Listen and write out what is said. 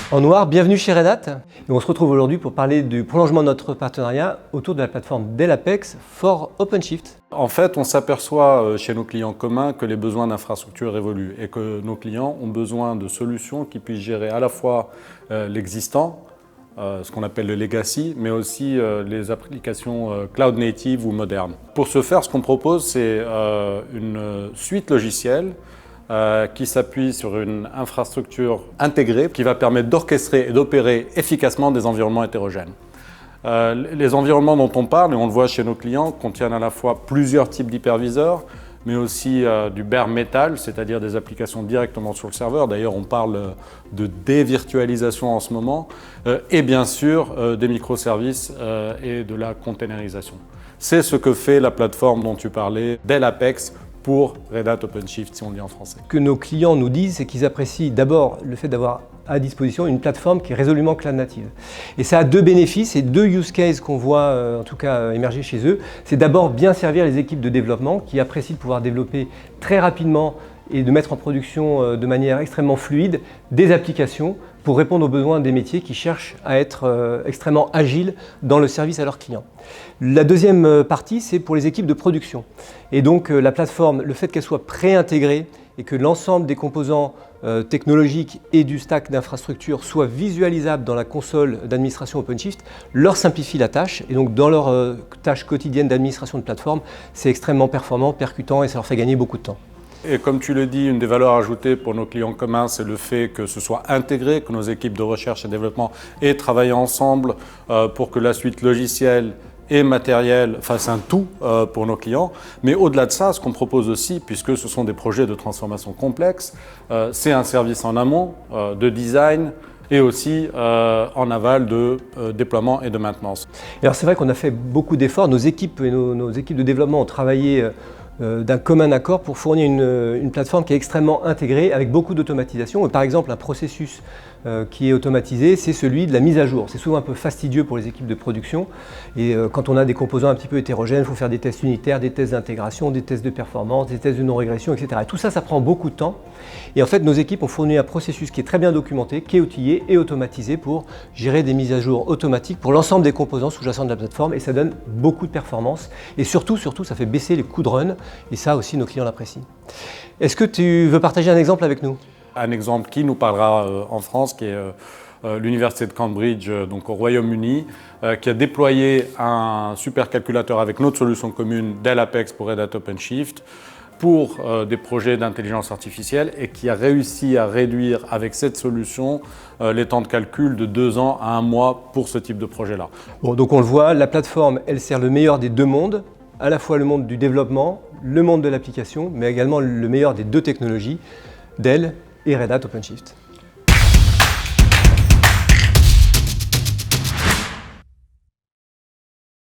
En noir, bienvenue chez Red Hat. Et on se retrouve aujourd'hui pour parler du prolongement de notre partenariat autour de la plateforme Dell Apex for OpenShift. En fait, on s'aperçoit chez nos clients communs que les besoins d'infrastructure évoluent et que nos clients ont besoin de solutions qui puissent gérer à la fois l'existant, ce qu'on appelle le legacy, mais aussi les applications cloud native ou modernes. Pour ce faire, ce qu'on propose, c'est une suite logicielle qui s'appuie sur une infrastructure intégrée qui va permettre d'orchestrer et d'opérer efficacement des environnements hétérogènes. Les environnements dont on parle, et on le voit chez nos clients, contiennent à la fois plusieurs types d'hyperviseurs, mais aussi du bare metal, c'est-à-dire des applications directement sur le serveur. D'ailleurs, on parle de dévirtualisation en ce moment, et bien sûr des microservices et de la containerisation. C'est ce que fait la plateforme dont tu parlais, Dell Apex, pour Red Hat OpenShift, si on le dit en français. Ce que nos clients nous disent, c'est qu'ils apprécient d'abord le fait d'avoir à disposition une plateforme qui est résolument cloud native. Et ça a deux bénéfices et deux use cases qu'on voit en tout cas émerger chez eux. C'est d'abord bien servir les équipes de développement qui apprécient de pouvoir développer très rapidement et de mettre en production de manière extrêmement fluide des applications pour répondre aux besoins des métiers qui cherchent à être extrêmement agiles dans le service à leurs clients. La deuxième partie, c'est pour les équipes de production. Et donc la plateforme, le fait qu'elle soit préintégrée et que l'ensemble des composants technologiques et du stack d'infrastructure soient visualisables dans la console d'administration OpenShift, leur simplifie la tâche. Et donc dans leur tâche quotidienne d'administration de plateforme, c'est extrêmement performant, percutant et ça leur fait gagner beaucoup de temps. Et comme tu le dis, une des valeurs ajoutées pour nos clients communs, c'est le fait que ce soit intégré, que nos équipes de recherche et développement aient travaillé ensemble pour que la suite logicielle et matériel fasse un tout pour nos clients. Mais au-delà de ça, ce qu'on propose aussi, puisque ce sont des projets de transformation complexes, c'est un service en amont de design et aussi en aval de déploiement et de maintenance. Alors c'est vrai qu'on a fait beaucoup d'efforts, nos équipes et nos équipes de développement ont travaillé d'un commun accord pour fournir une plateforme qui est extrêmement intégrée avec beaucoup d'automatisation. Par exemple, un processus qui est automatisé, c'est celui de la mise à jour. C'est souvent un peu fastidieux pour les équipes de production et quand on a des composants un petit peu hétérogènes, il faut faire des tests unitaires, des tests d'intégration, des tests de performance, des tests de non-régression, etc. Et tout ça, ça prend beaucoup de temps. Et en fait, nos équipes ont fourni un processus qui est très bien documenté, qui est outillé et automatisé pour gérer des mises à jour automatiques pour l'ensemble des composants sous-jacents de la plateforme et ça donne beaucoup de performance et surtout, ça fait baisser les coûts de run. Et ça aussi, nos clients l'apprécient. Est-ce que tu veux partager un exemple avec nous? Un exemple qui nous parlera en France, qui est l'Université de Cambridge, donc au Royaume-Uni, qui a déployé un supercalculateur avec notre solution commune Dell Apex pour Red Hat OpenShift pour des projets d'intelligence artificielle et qui a réussi à réduire avec cette solution les temps de calcul de 2 ans à 1 mois pour ce type de projet-là. Bon, donc on le voit, la plateforme, elle sert le meilleur des deux mondes, à la fois le monde du développement, le monde de l'application, mais également le meilleur des deux technologies, Dell et Red Hat OpenShift.